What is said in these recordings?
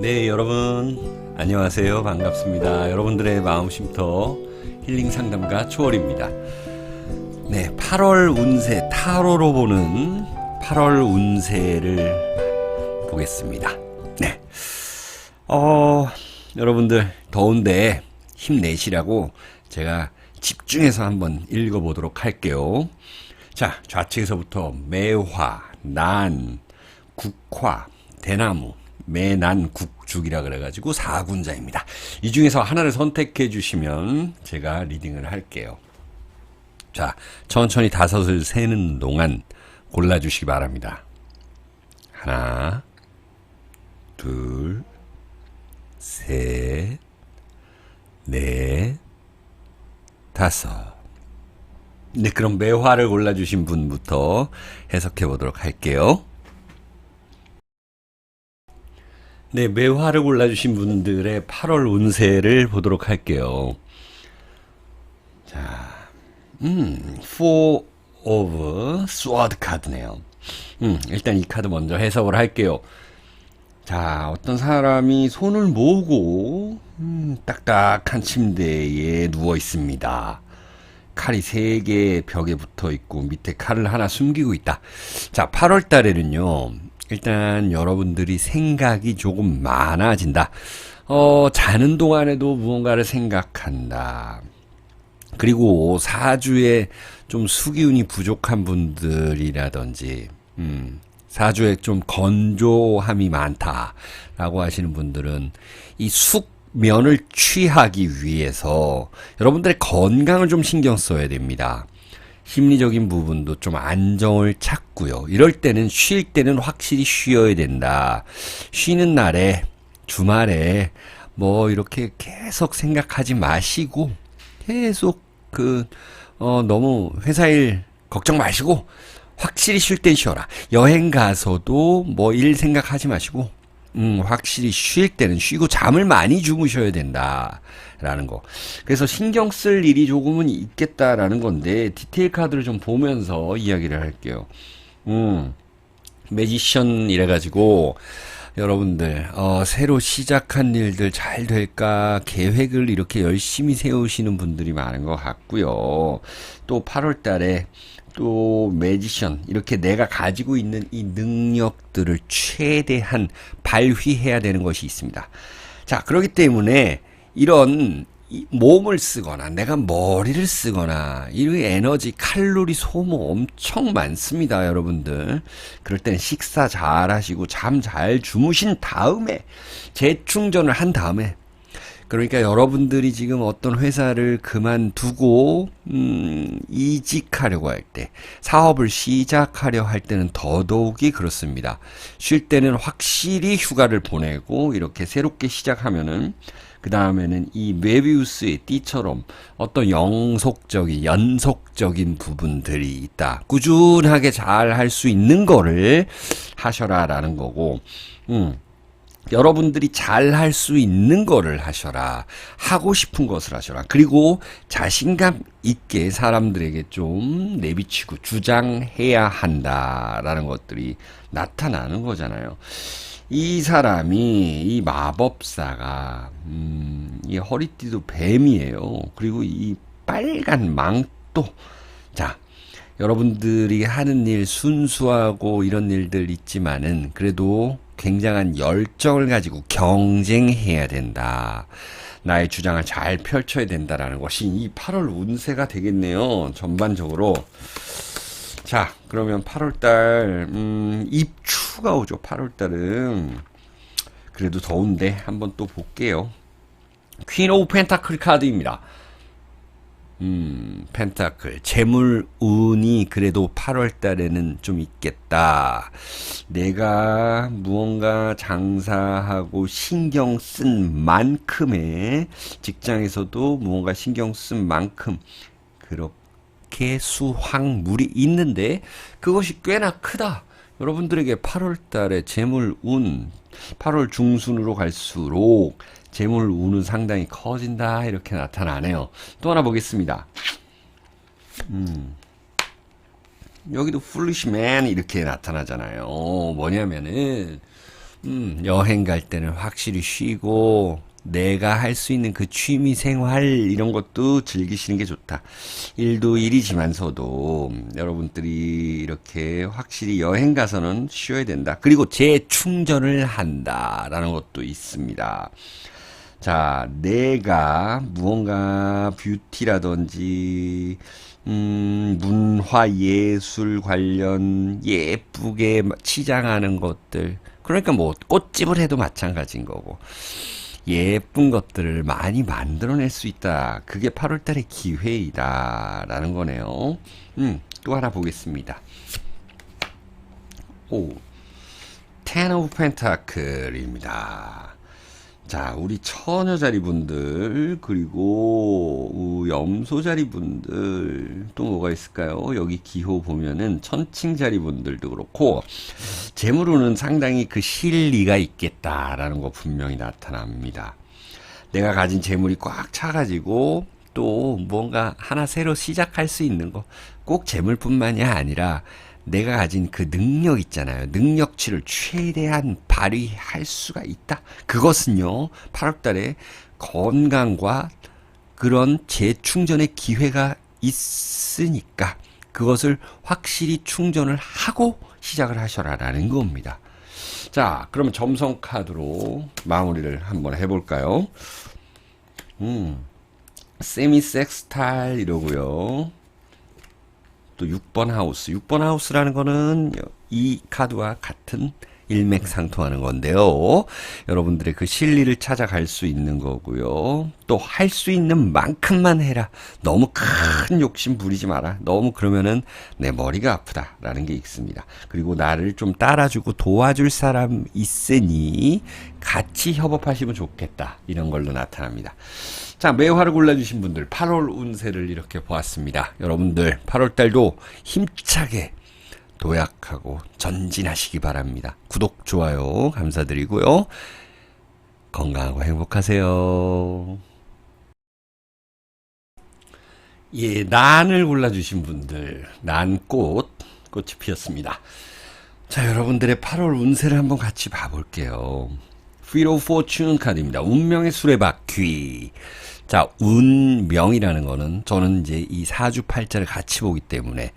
네, 여러분 안녕하세요. 반갑습니다. 여러분들의 마음 쉼터 힐링 상담가 초월입니다. 네, 8월 운세 타로로 보는 8월 운세를 보겠습니다. 네. 여러분들 더운데 힘내시라고 제가 집중해서 한번 읽어보도록 할게요. 자, 좌측에서부터 매화, 난, 국화, 대나무, 매난 국죽이라 그래가지고 4군자입니다. 이 중에서 하나를 선택해 주시면 제가 리딩을 할게요. 자, 천천히 다섯을 세는 동안 골라주시기 바랍니다. 하나, 둘, 셋, 넷, 다섯. 네, 그럼 매화를 골라주신 분부터 해석해 보도록 할게요. 네, 매화를 골라주신 분들의 8월 운세를 보도록 할게요. 자, Four of Sword 카드네요. 일단 이 카드 먼저 해석을 할게요. 자, 어떤 사람이 손을 모으고 딱딱한 침대에 누워 있습니다. 칼이 3개 벽에 붙어 있고 밑에 칼을 하나 숨기고 있다. 자, 8월 달에는요. 일단 여러분들이 생각이 조금 많아진다. 자는 동안에도 무언가를 생각한다. 그리고 사주에 좀 수기운이 부족한 분들이라든지, 사주에 좀 건조함이 많다라고 하시는 분들은 이 숙면을 취하기 위해서 여러분들의 건강을 좀 신경 써야 됩니다. 심리적인 부분도 좀 안정을 찾고요. 이럴 때는 쉴 때는 확실히 쉬어야 된다. 쉬는 날에 주말에 뭐 이렇게 계속 생각하지 마시고 계속 너무 회사 일 걱정 마시고 확실히 쉴 땐 쉬어라. 여행 가서도 뭐 일 생각하지 마시고 확실히 쉴 때는 쉬고 잠을 많이 주무셔야 된다라는 거. 그래서 신경 쓸 일이 조금은 있겠다라는 건데 디테일 카드를 좀 보면서 이야기를 할게요. 매지션 이래가지고 여러분들 새로 시작한 일들 잘 될까 계획을 이렇게 열심히 세우시는 분들이 많은 것 같고요. 또 8월 달에 또 매지션 이렇게 내가 가지고 있는 이 능력들을 최대한 발휘해야 되는 것이 있습니다. 자, 그렇기 때문에 이런 몸을 쓰거나 내가 머리를 쓰거나 이 에너지 칼로리 소모 엄청 많습니다, 여러분들. 그럴 때는 식사 잘 하시고 잠 잘 주무신 다음에 재충전을 한 다음에, 그러니까 여러분들이 지금 어떤 회사를 그만두고 이직하려고 할 때, 사업을 시작하려 할 때는 더더욱이 그렇습니다. 쉴 때는 확실히 휴가를 보내고 이렇게 새롭게 시작하면은 그 다음에는 이 메비우스의 띠처럼 어떤 연속적인 부분들이 있다. 꾸준하게 잘 할 수 있는 거를 하셔라라는 거고, 여러분들이 잘 할 수 있는 거를 하셔라. 하고 싶은 것을 하셔라. 그리고 자신감 있게 사람들에게 좀 내비치고 주장해야 한다라는 것들이 나타나는 거잖아요. 이 사람이, 이 마법사가, 이 허리띠도 뱀이에요. 그리고 이 빨간 망토. 자, 여러분들이 하는 일 순수하고 이런 일들 있지만은 그래도 굉장한 열정을 가지고 경쟁해야 된다. 나의 주장을 잘 펼쳐야 된다라는 것이 이 8월 운세가 되겠네요. 전반적으로. 자, 그러면 8월달 입추가 오죠. 8월달은 그래도 더운데 한번 또 볼게요. 퀸 오브 펜타클 카드입니다. 펜타클 재물 운이 그래도 8월 달에는 좀 있겠다. 내가 무언가 장사하고 신경 쓴 만큼의, 직장에서도 무언가 신경 쓴 만큼 그렇게 수확물이 있는데 그것이 꽤나 크다. 여러분들에게 8월 달에 재물 운, 8월 중순으로 갈수록 재물 운은 상당히 커진다, 이렇게 나타나네요. 또 하나 보겠습니다. 여기도 foolish man 이렇게 나타나잖아요. 뭐냐면은 여행 갈 때는 확실히 쉬고 내가 할 수 있는 그 취미 생활 이런 것도 즐기시는 게 좋다. 일도 일이지만서도 여러분들이 이렇게 확실히 여행 가서는 쉬어야 된다. 그리고 재충전을 한다라는 것도 있습니다. 자, 내가 무언가 뷰티라든지 문화 예술 관련 예쁘게 치장하는 것들, 그러니까 뭐 꽃집을 해도 마찬가지인 거고 예쁜 것들을 많이 만들어낼 수 있다. 그게 8월 달의 기회이다 라는 거네요. 또 하나 보겠습니다. 오, Ten of Pentacle입니다. 자, 우리 처녀자리 분들, 그리고 염소자리 분들, 또 뭐가 있을까요? 여기 기호 보면은 천칭자리 분들도 그렇고, 재물운은 상당히 그 실리가 있겠다라는 거 분명히 나타납니다. 내가 가진 재물이 꽉 차가지고, 또 뭔가 하나 새로 시작할 수 있는 거, 꼭 재물뿐만이 아니라, 내가 가진 그 능력 있잖아요. 능력치를 최대한 발휘할 수가 있다. 그것은요, 8월 달에 건강과 그런 재충전의 기회가 있으니까 그것을 확실히 충전을 하고 시작을 하셔라라는 겁니다. 자, 그러면 점성 카드로 마무리를 한번 해볼까요? 세미 섹스탈 이러고요. 또 6번 하우스. 6번 하우스라는 거는 이 카드와 같은 일맥상통하는 건데요. 여러분들의 그 실리를 찾아갈 수 있는 거고요. 또 할 수 있는 만큼만 해라. 너무 큰 욕심 부리지 마라. 너무 그러면은 내 머리가 아프다라는 게 있습니다. 그리고 나를 좀 따라주고 도와줄 사람 있으니 같이 협업하시면 좋겠다. 이런 걸로 나타납니다. 자, 매화를 골라주신 분들 8월 운세를 이렇게 보았습니다. 여러분들 8월달도 힘차게 도약하고 전진하시기 바랍니다. 구독, 좋아요 감사드리고요. 건강하고 행복하세요. 예, 난을 골라주신 분들, 난꽃, 꽃이 피었습니다. 자, 여러분들의 8월 운세를 한번 같이 봐볼게요. Wheel of Fortune 카드입니다. 운명의 수레바퀴. 자, 운명이라는 거는 저는 이제 이 사주팔자를 같이 보기 때문에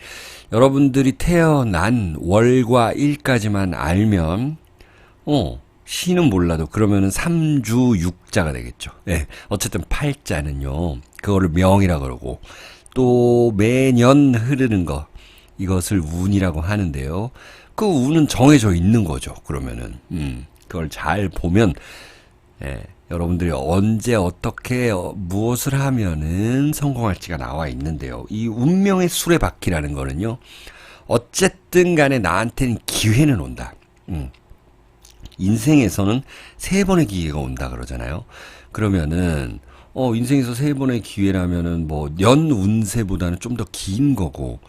여러분들이 태어난 월과 일까지만 알면 시는 몰라도 그러면은 3주 6자가 되겠죠. 예. 어쨌든 팔자는요. 그거를 명이라 그러고 또 매년 흐르는 거 이것을 운이라고 하는데요. 그 운은 정해져 있는 거죠. 그러면은 그걸 잘 보면 여러분들이 언제 어떻게 무엇을 하면은 성공할지가 나와 있는데요. 이 운명의 수레바퀴라는 거는요. 어쨌든 간에 나한테는 기회는 온다. 인생에서는 3번의 기회가 온다 그러잖아요. 그러면은 인생에서 3번의 기회라면은 뭐 년 운세보다는 좀 더 긴 거고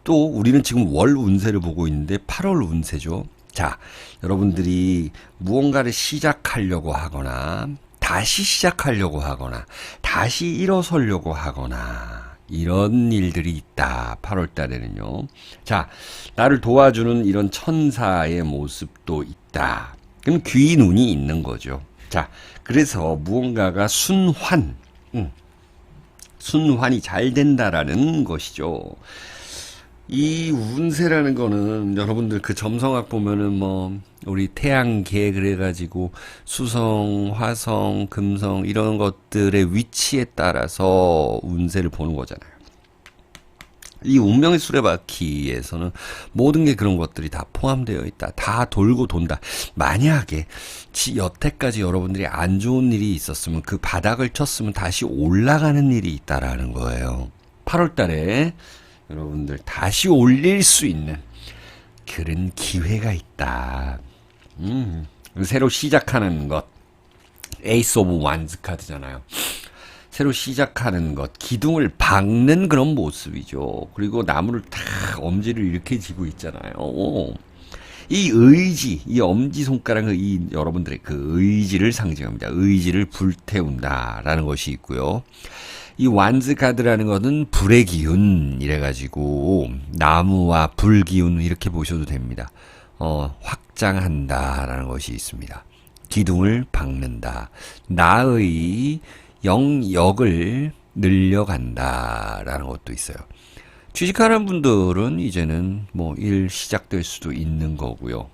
또 우리는 지금 월 운세를 보고 있는데 8월 운세죠. 자, 여러분들이 무언가를 시작하려고 하거나 다시 시작하려고 하거나 다시 일어서려고 하거나 이런 일들이 있다. 8월 달에는요. 자, 나를 도와주는 이런 천사의 모습도 있다. 그럼 귀인운이 있는 거죠. 자, 그래서 무언가가 순환이 잘 된다라는 것이죠. 이 운세라는 거는 여러분들 그 점성학 보면은 뭐 우리 태양계 그래가지고 수성, 화성, 금성 이런 것들의 위치에 따라서 운세를 보는 거잖아요. 이 운명의 수레바퀴에서는 모든 게 그런 것들이 다 포함되어 있다. 다 돌고 돈다. 만약에 여태까지 여러분들이 안 좋은 일이 있었으면 그 바닥을 쳤으면 다시 올라가는 일이 있다라는 거예요. 8월 달에 여러분들 다시 올릴 수 있는 그런 기회가 있다. 새로 시작하는 것. 에이스 오브 완즈 카드잖아요. 새로 시작하는 것, 기둥을 박는 그런 모습이죠. 그리고 나무를 탁 엄지를 이렇게 쥐고 있잖아요. 이 의지, 이 엄지손가락은 이 여러분들의 그 의지를 상징합니다. 의지를 불태운다라는 것이 있고요. 이 완즈 카드라는 것은 불의 기운 이래가지고 나무와 불 기운 이렇게 보셔도 됩니다. 확장한다라는 것이 있습니다. 기둥을 박는다. 나의 영역을 늘려간다라는 것도 있어요. 취직하는 분들은 이제는 뭐 일 시작될 수도 있는 거고요.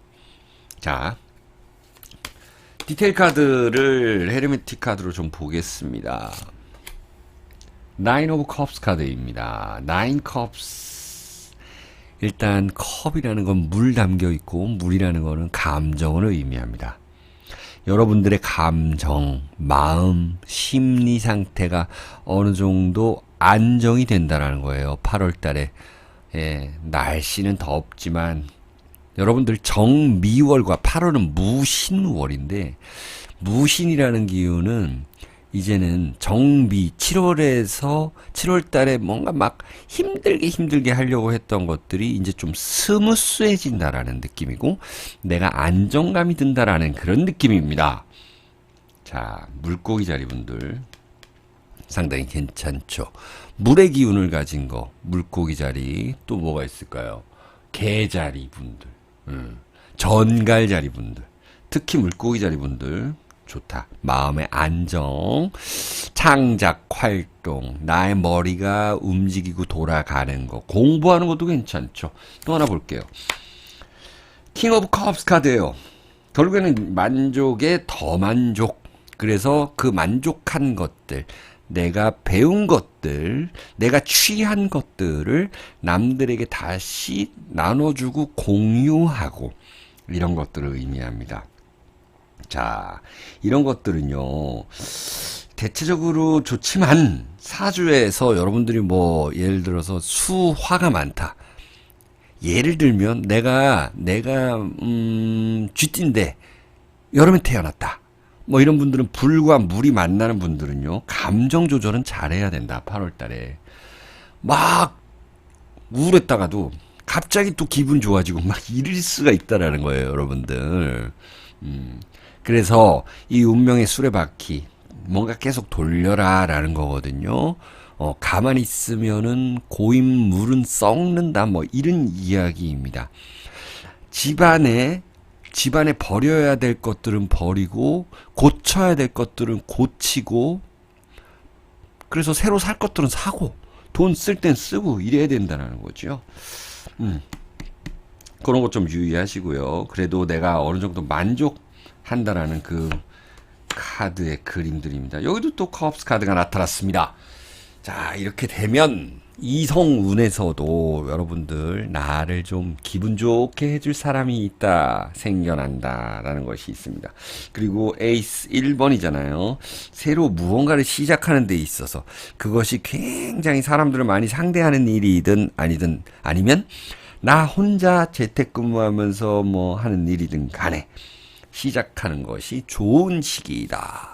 자, 디테일 카드를 헤르메틱 카드로 좀 보겠습니다. 나인 오브 컵스 카드입니다. 나인 컵스. 일단 컵이라는 건 물 담겨 있고 물이라는 거는 감정을 의미합니다. 여러분들의 감정, 마음, 심리 상태가 어느 정도 안정이 된다는 거예요. 8월 달에. 예, 날씨는 덥지만 여러분들 정미월과 8월은 무신월인데 무신이라는 기운은 이제는 정미 7월에서 7월 달에 뭔가 막 힘들게 하려고 했던 것들이 이제 좀 스무스해진다라는 느낌이고 내가 안정감이 든다라는 그런 느낌입니다. 자, 물고기 자리분들 상당히 괜찮죠. 물의 기운을 가진 거 물고기 자리 또 뭐가 있을까요? 개 자리 분들, 전갈 자리 분들, 특히 물고기 자리 분들 좋다. 마음의 안정, 창작 활동, 나의 머리가 움직이고 돌아가는 거, 공부하는 것도 괜찮죠. 또 하나 볼게요. 킹 오브 컵스 카드예요. 결국에는 만족의 더 만족. 그래서 그 만족한 것들, 내가 배운 것들, 내가 취한 것들을 남들에게 다시 나눠주고 공유하고 이런 것들을 의미합니다. 자, 이런 것들은요, 대체적으로 좋지만 사주에서 여러분들이 뭐 예를 들어서 수화가 많다. 예를 들면 내가 쥐띠인데 여름에 태어났다. 뭐 이런 분들은 불과 물이 만나는 분들은요, 감정 조절은 잘해야 된다. 8월 달에 막 우울했다가도 갑자기 또 기분 좋아지고 막 이럴 수가 있다라는 거예요, 여러분들. 그래서 이 운명의 수레바퀴 뭔가 계속 돌려라라는 거거든요. 가만히 있으면은 고인 물은 썩는다 뭐 이런 이야기입니다. 집안에 버려야 될 것들은 버리고 고쳐야 될 것들은 고치고 그래서 새로 살 것들은 사고 돈 쓸 땐 쓰고 이래야 된다는 거죠. 그런 것 좀 유의하시고요. 그래도 내가 어느 정도 만족한다라는 그 카드의 그림들입니다. 여기도 또 컵스 카드가 나타났습니다. 자, 이렇게 되면 이성운에서도 여러분들 나를 좀 기분 좋게 해줄 사람이 있다, 생겨난다 라는 것이 있습니다. 그리고 에이스 1번이잖아요. 새로 무언가를 시작하는 데 있어서 그것이 굉장히 사람들을 많이 상대하는 일이든 아니든 아니면 나 혼자 재택근무하면서 뭐 하는 일이든 간에 시작하는 것이 좋은 시기이다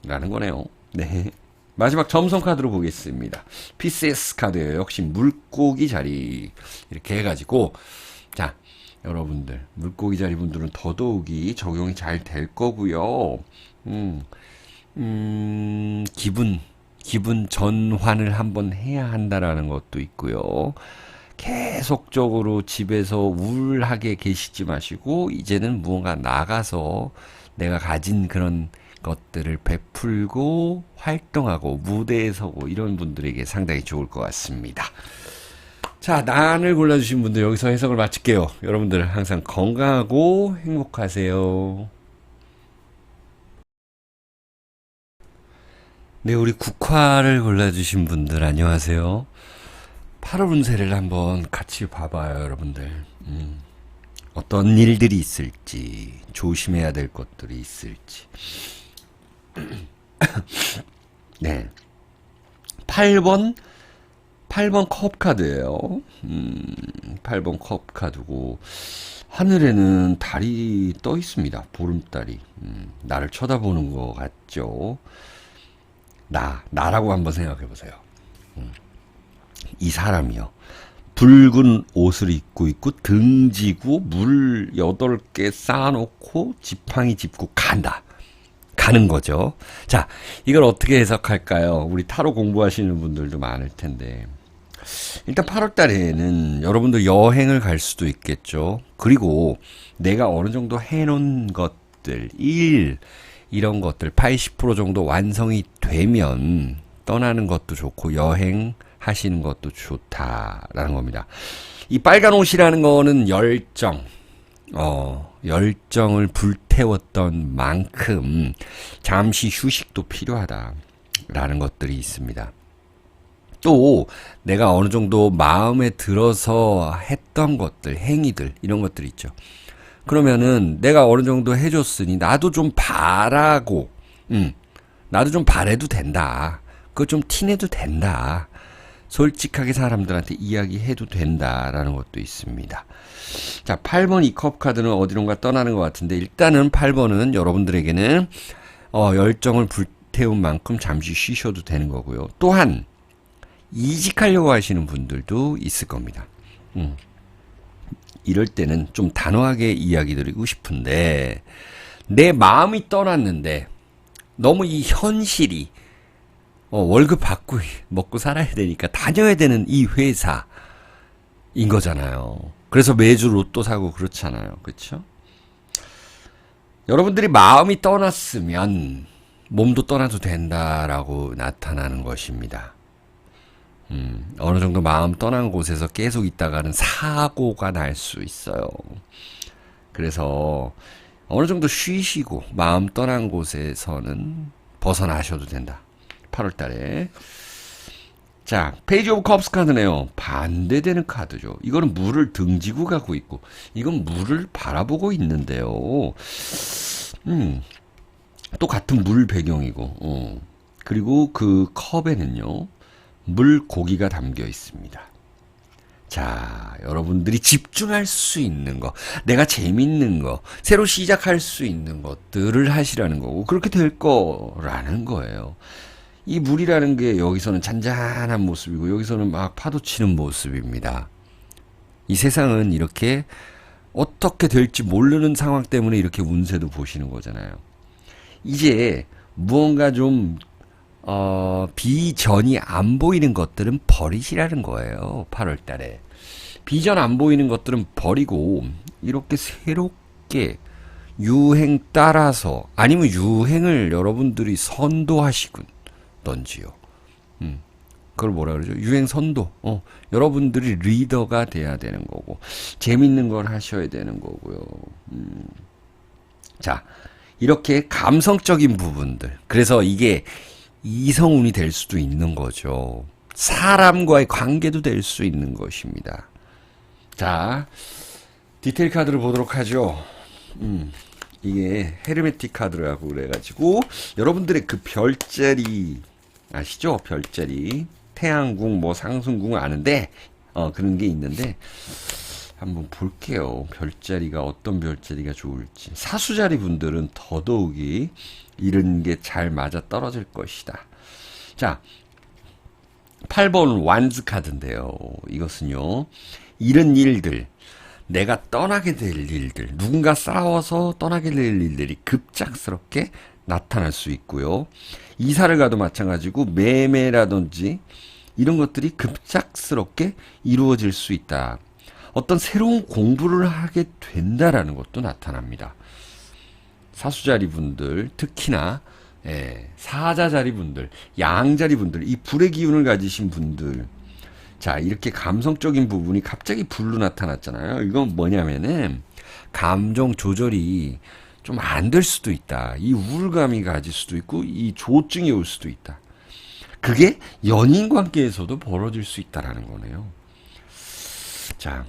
라는 거네요. 네. 마지막 점성 카드로 보겠습니다. 피세스 카드예요. 역시 물고기 자리 이렇게 해가지고 자, 여러분들 물고기 자리 분들은 더더욱이 적용이 잘 될 거고요. 기분 전환을 한번 해야 한다라는 것도 있고요. 계속적으로 집에서 우울하게 계시지 마시고 이제는 무언가 나가서 내가 가진 그런 것들을 베풀고 활동하고 무대에 서고 이런 분들에게 상당히 좋을 것 같습니다. 자, 난을 골라주신 분들 여기서 해석을 마칠게요. 여러분들 항상 건강하고 행복하세요. 네, 우리 국화를 골라주신 분들 안녕하세요. 8월 운세를 한번 같이 봐봐요, 여러분들. 어떤 일들이 있을지, 조심해야 될 것들이 있을지. 네. 8번 컵 카드예요. 8번 컵 카드고 하늘에는 달이 떠 있습니다. 보름달이. 나를 쳐다보는 것 같죠. 나라고 한번 생각해 보세요. 이 사람이요. 붉은 옷을 입고 있고 등지고 물 8개 쌓아놓고 지팡이 짚고 가는 거죠. 자, 이걸 어떻게 해석할까요? 우리 타로 공부하시는 분들도 많을 텐데 일단 8월 달에는 여러분들 여행을 갈 수도 있겠죠. 그리고 내가 어느 정도 해놓은 것들, 이런 것들 80% 정도 완성이 되면 떠나는 것도 좋고 여행 하시는 것도 좋다라는 겁니다. 이 빨간 옷이라는 거는 열정을 불태웠던 만큼 잠시 휴식도 필요하다라는 것들이 있습니다. 또 내가 어느 정도 마음에 들어서 했던 것들, 행위들 이런 것들 있죠. 그러면은 내가 어느 정도 해줬으니 나도 좀 바라고, 나도 좀 바래도 된다. 그거 좀 티내도 된다. 솔직하게 사람들한테 이야기해도 된다라는 것도 있습니다. 자, 8번 이 컵 카드는 어디론가 떠나는 것 같은데 일단은 8번은 여러분들에게는 열정을 불태운 만큼 잠시 쉬셔도 되는 거고요. 또한 이직하려고 하시는 분들도 있을 겁니다. 이럴 때는 좀 단호하게 이야기 드리고 싶은데 내 마음이 떠났는데 너무 이 현실이 월급 받고 먹고 살아야 되니까 다녀야 되는 이 회사인 거잖아요. 그래서 매주 로또 사고 그렇잖아요. 그렇죠? 여러분들이 마음이 떠났으면 몸도 떠나도 된다라고 나타나는 것입니다. 어느 정도 마음 떠난 곳에서 계속 있다가는 사고가 날 수 있어요. 그래서 어느 정도 쉬시고 마음 떠난 곳에서는 벗어나셔도 된다. 8월 달에. 자, 페이지 오브 컵스 카드네요. 반대되는 카드죠. 이거는 물을 등지고 가고 있고, 이건 물을 바라보고 있는데요. 또 같은 물 배경이고, 그리고 그 컵에는요, 물고기가 담겨 있습니다. 자, 여러분들이 집중할 수 있는 거, 내가 재밌는 거, 새로 시작할 수 있는 것들을 하시라는 거고, 그렇게 될 거라는 거예요. 이 물이라는 게 여기서는 잔잔한 모습이고, 여기서는 막 파도 치는 모습입니다. 이 세상은 이렇게 어떻게 될지 모르는 상황 때문에 이렇게 운세도 보시는 거잖아요. 이제 무언가 좀 비전이 안 보이는 것들은 버리시라는 거예요. 8월 달에. 비전 안 보이는 것들은 버리고, 이렇게 새롭게 유행 따라서, 아니면 유행을 여러분들이 선도하시던지요. 그걸 뭐라 그러죠? 유행 선도. 여러분들이 리더가 돼야 되는 거고, 재밌는 걸 하셔야 되는 거고요. 자, 이렇게 감성적인 부분들. 그래서 이게 이성운이 될 수도 있는 거죠. 사람과의 관계도 될 수 있는 것입니다. 자, 디테일 카드를 보도록 하죠. 이게 헤르메틱 카드라고 그래가지고 여러분들의 그 별자리 아시죠? 별자리 태양궁 뭐 상승궁 아는데 그런 게 있는데 한번 볼게요. 별자리가 어떤 별자리가 좋을지. 사수자리 분들은 더더욱이 이런 게 잘 맞아 떨어질 것이다. 자, 8번 완즈 카드인데요. 이것은요, 이런 일들, 내가 떠나게 될 일들, 누군가 싸워서 떠나게 될 일들이 급작스럽게 나타날 수 있고요. 이사를 가도 마찬가지고 매매라든지 이런 것들이 급작스럽게 이루어질 수 있다. 어떤 새로운 공부를 하게 된다라는 것도 나타납니다. 사수자리 분들, 특히나 사자자리 분들, 양자리 분들, 이 불의 기운을 가지신 분들, 자, 이렇게 감성적인 부분이 갑자기 불로 나타났잖아요. 이건 뭐냐면은 감정 조절이 좀 안 될 수도 있다. 이 우울감이 가질 수도 있고 이 조증이 올 수도 있다. 그게 연인 관계에서도 벌어질 수 있다라는 거네요. 자,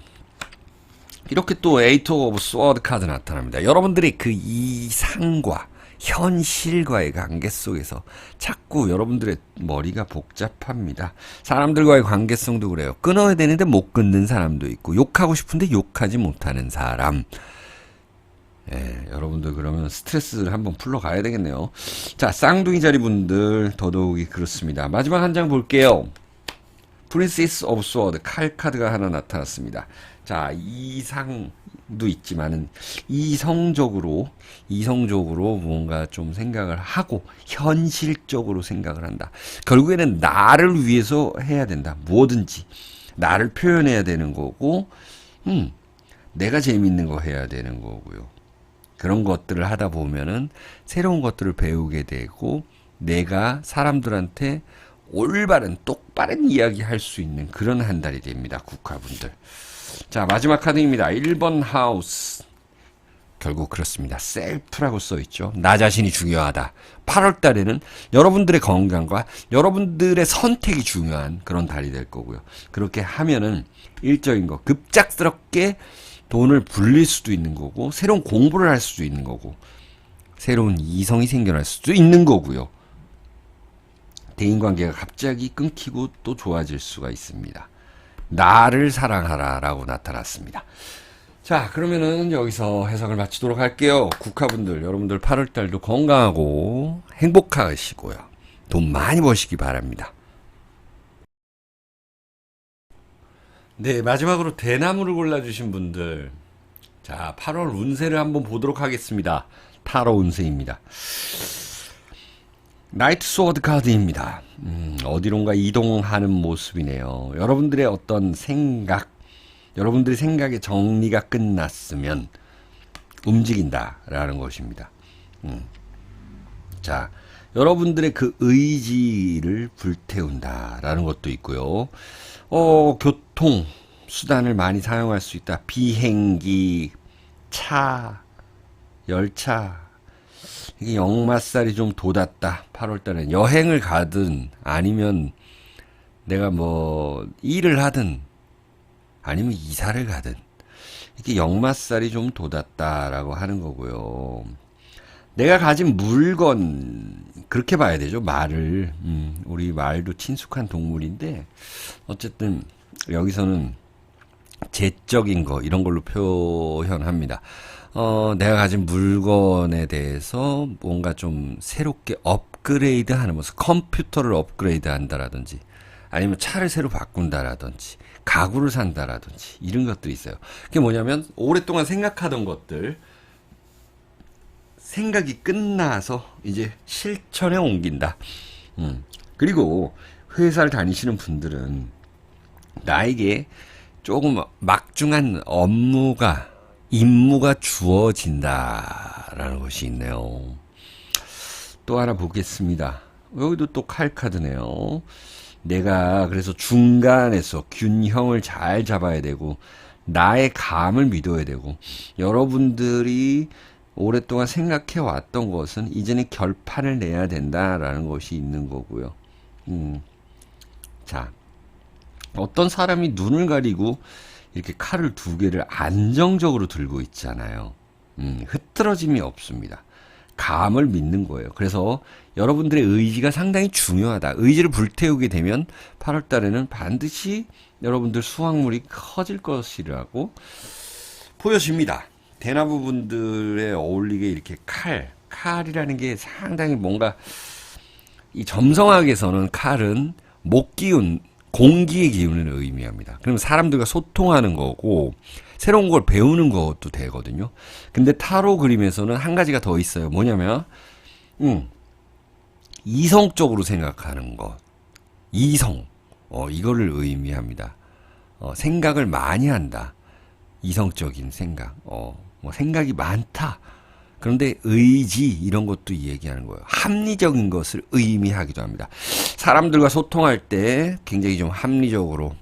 이렇게 또 에이트 오브 스워드 카드 나타납니다. 여러분들이 그 이상과 현실과의 관계 속에서 자꾸 여러분들의 머리가 복잡합니다. 사람들과의 관계성도 그래요. 끊어야 되는데 못 끊는 사람도 있고, 욕하고 싶은데 욕하지 못하는 사람. 여러분들 그러면 스트레스를 한번 풀러가야 되겠네요. 자, 쌍둥이 자리 분들 더더욱이 그렇습니다. 마지막 한 장 볼게요. 프린세스 오브 스워드 칼 카드가 하나 나타났습니다. 자, 이상도 있지만은 이성적으로 뭔가 좀 생각을 하고 현실적으로 생각을 한다. 결국에는 나를 위해서 해야 된다. 뭐든지 나를 표현해야 되는 거고, 내가 재밌는 거 해야 되는 거고요. 그런 것들을 하다 보면은 새로운 것들을 배우게 되고 내가 사람들한테 올바른 똑바른 이야기 할 수 있는 그런 한 달이 됩니다. 국화분들. 자, 마지막 카드입니다. 1번 하우스. 결국 그렇습니다. 셀프라고 써있죠. 나 자신이 중요하다. 8월 달에는 여러분들의 건강과 여러분들의 선택이 중요한 그런 달이 될 거고요. 그렇게 하면은 일적인 거 급작스럽게 돈을 불릴 수도 있는 거고 새로운 공부를 할 수도 있는 거고 새로운 이성이 생겨날 수도 있는 거고요. 대인관계가 갑자기 끊기고 또 좋아질 수가 있습니다. 나를 사랑하라 라고 나타났습니다. 자, 그러면은 여기서 해석을 마치도록 할게요. 국화분들, 여러분들 8월달도 건강하고 행복하시고요. 돈 많이 버시기 바랍니다. 네, 마지막으로 대나무를 골라주신 분들. 자, 8월 운세를 한번 보도록 하겠습니다. 타로 운세입니다. 나이트 소드 카드입니다. 어디론가 이동하는 모습이네요. 여러분들의 어떤 생각, 여러분들의 생각의 정리가 끝났으면 움직인다라는 것입니다. 자, 여러분들의 그 의지를 불태운다라는 것도 있고요. 교통 수단을 많이 사용할 수 있다. 비행기, 차, 열차. 이게 역마살이 좀 돋았다. 8월달에 여행을 가든 아니면 내가 뭐 일을 하든 아니면 이사를 가든 이렇게 역마살이 좀 돋았다라고 하는 거고요. 내가 가진 물건 그렇게 봐야 되죠. 말을 우리 말도 친숙한 동물인데 어쨌든 여기서는 재적인 거 이런 걸로 표현합니다. 내가 가진 물건에 대해서 뭔가 좀 새롭게 업그레이드 하는 모습, 컴퓨터를 업그레이드 한다라든지 아니면 차를 새로 바꾼다라든지 가구를 산다라든지 이런 것들이 있어요. 그게 뭐냐면 오랫동안 생각하던 것들 생각이 끝나서 이제 실천에 옮긴다. 그리고 회사를 다니시는 분들은 나에게 조금 막중한 임무가 주어진다라는 것이 있네요. 또 하나 보겠습니다. 여기도 또 칼 카드네요. 내가 그래서 중간에서 균형을 잘 잡아야 되고 나의 감을 믿어야 되고 여러분들이 오랫동안 생각해 왔던 것은 이제는 결판을 내야 된다라는 것이 있는 거고요. 자, 어떤 사람이 눈을 가리고 이렇게 칼을 두 개를 안정적으로 들고 있잖아요. 흐트러짐이 없습니다. 감을 믿는 거예요. 그래서 여러분들의 의지가 상당히 중요하다. 의지를 불태우게 되면 8월 달에는 반드시 여러분들 수확물이 커질 것이라고 보여집니다. 대나무 분들에 어울리게 이렇게 칼이라는 게 상당히 뭔가 이 점성학에서는 칼은 목 기운, 공기의 기운을 의미합니다. 그러면 사람들과 소통하는 거고 새로운 걸 배우는 것도 되거든요. 근데 타로 그림에서는 한 가지가 더 있어요. 뭐냐면 이성적으로 생각하는 것. 이성. 이거를 의미합니다. 생각을 많이 한다. 이성적인 생각. 뭐 생각이 많다. 그런데 의지 이런 것도 얘기하는 거예요. 합리적인 것을 의미하기도 합니다. 사람들과 소통할 때 굉장히 좀 합리적으로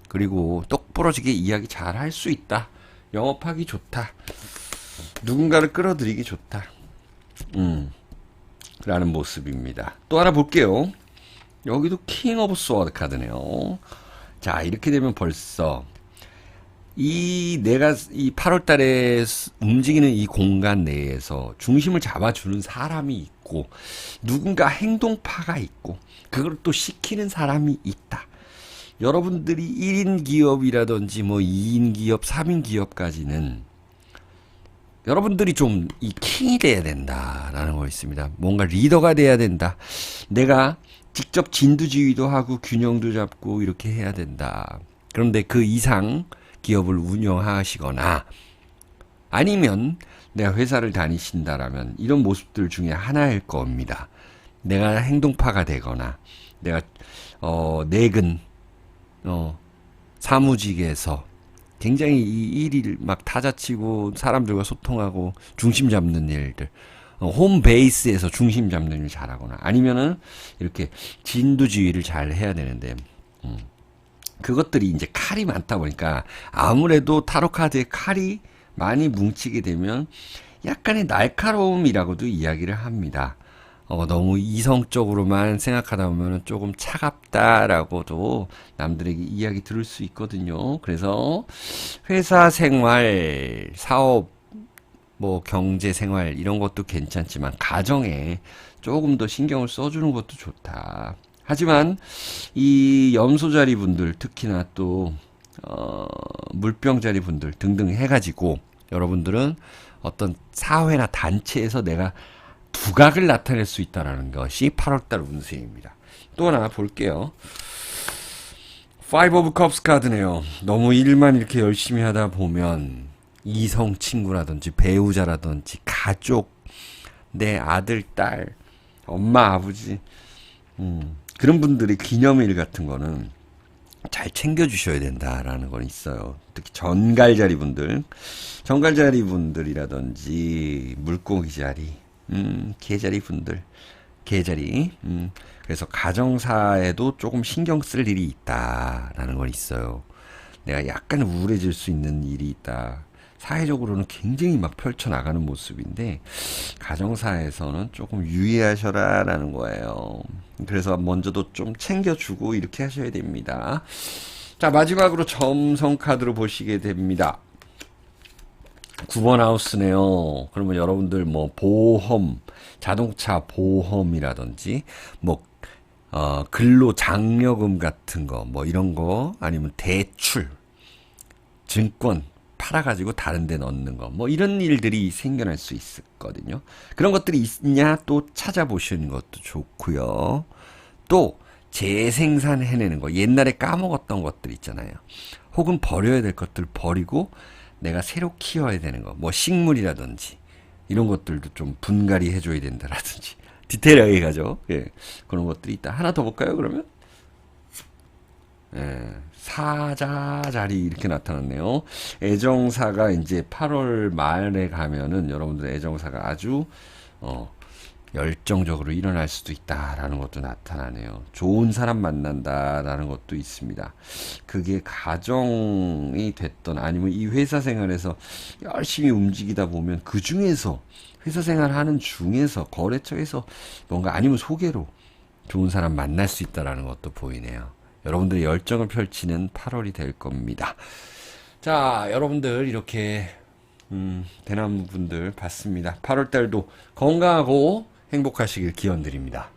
그리고 똑부러지게 이야기 잘 할 수 있다. 영업하기 좋다. 누군가를 끌어들이기 좋다. 라는 모습입니다. 또 하나 볼게요. 여기도 킹 오브 스워드 카드네요. 자, 이렇게 되면 벌써 내가 이 8월 달에 움직이는 이 공간 내에서 중심을 잡아주는 사람이 있고, 누군가 행동파가 있고, 그걸 또 시키는 사람이 있다. 여러분들이 1인 기업이라든지 뭐 2인 기업, 3인 기업까지는 여러분들이 좀 이 킹이 돼야 된다라는 거 있습니다. 뭔가 리더가 돼야 된다. 내가 직접 진두지휘도 하고 균형도 잡고 이렇게 해야 된다. 그런데 그 이상 기업을 운영하시거나 아니면 내가 회사를 다니신다라면 이런 모습들 중에 하나일 겁니다. 내가 행동파가 되거나 내가 내근 사무직에서 굉장히 이 일을 막 타자치고 사람들과 소통하고 중심 잡는 일들 홈 베이스에서 중심 잡는 일 잘하거나 아니면은 이렇게 진두지휘를 잘 해야 되는데 그것들이 이제 칼이 많다 보니까 아무래도 타로 카드에 칼이 많이 뭉치게 되면 약간의 날카로움이라고도 이야기를 합니다. 너무 이성적으로만 생각하다 보면 조금 차갑다라고도 남들에게 이야기 들을 수 있거든요. 그래서 회사 생활, 사업, 뭐 경제 생활 이런 것도 괜찮지만 가정에 조금 더 신경을 써주는 것도 좋다. 하지만 이 염소자리 분들 특히나 또 물병자리 분들 등등 해가지고 여러분들은 어떤 사회나 단체에서 내가 두각을 나타낼 수 있다는 것이 8월달 운세입니다. 또 하나 볼게요. Five of Cups 카드네요. 너무 일만 이렇게 열심히 하다 보면 이성 친구라든지 배우자라든지 가족, 내 아들, 딸, 엄마, 아버지 그런 분들의 기념일 같은 거는 잘 챙겨주셔야 된다라는 건 있어요. 특히 전갈자리 분들이라든지 물고기 자리, 개자리 분들, 개자리. 그래서 가정사에도 조금 신경 쓸 일이 있다라는 건 있어요. 내가 약간 우울해질 수 있는 일이 있다. 사회적으로는 굉장히 막 펼쳐나가는 모습인데 가정사에서는 조금 유의하셔라라는 거예요. 그래서 먼저도 좀 챙겨주고 이렇게 하셔야 됩니다. 자, 마지막으로 점성 카드로 보시게 됩니다. 9번 하우스네요. 그러면 여러분들 뭐 보험, 자동차 보험이라든지 뭐 근로장려금 같은 거 뭐 이런 거 아니면 대출, 증권 팔아가지고 다른 데 넣는 거 뭐 이런 일들이 생겨날 수 있거든요. 그런 것들이 있냐 또 찾아보시는 것도 좋고요. 또 재생산해내는 거 옛날에 까먹었던 것들 있잖아요. 혹은 버려야 될 것들 버리고 내가 새로 키워야 되는 거 뭐 식물이라든지 이런 것들도 좀 분갈이 해줘야 된다라든지 디테일하게 가죠. 예, 그런 것들이 있다. 하나 더 볼까요 그러면? 예, 사자 자리 이렇게 나타났네요. 애정사가 이제 8월 말에 가면은 여러분들 애정사가 아주 열정적으로 일어날 수도 있다라는 것도 나타나네요. 좋은 사람 만난다라는 것도 있습니다. 그게 가정이 됐던 아니면 이 회사 생활에서 열심히 움직이다 보면 그 중에서 회사 생활 하는 중에서 거래처에서 뭔가 아니면 소개로 좋은 사람 만날 수 있다라는 것도 보이네요. 여러분들의 열정을 펼치는 8월이 될 겁니다. 자, 여러분들 이렇게 대나무분들 봤습니다. 8월달도 건강하고 행복하시길 기원드립니다.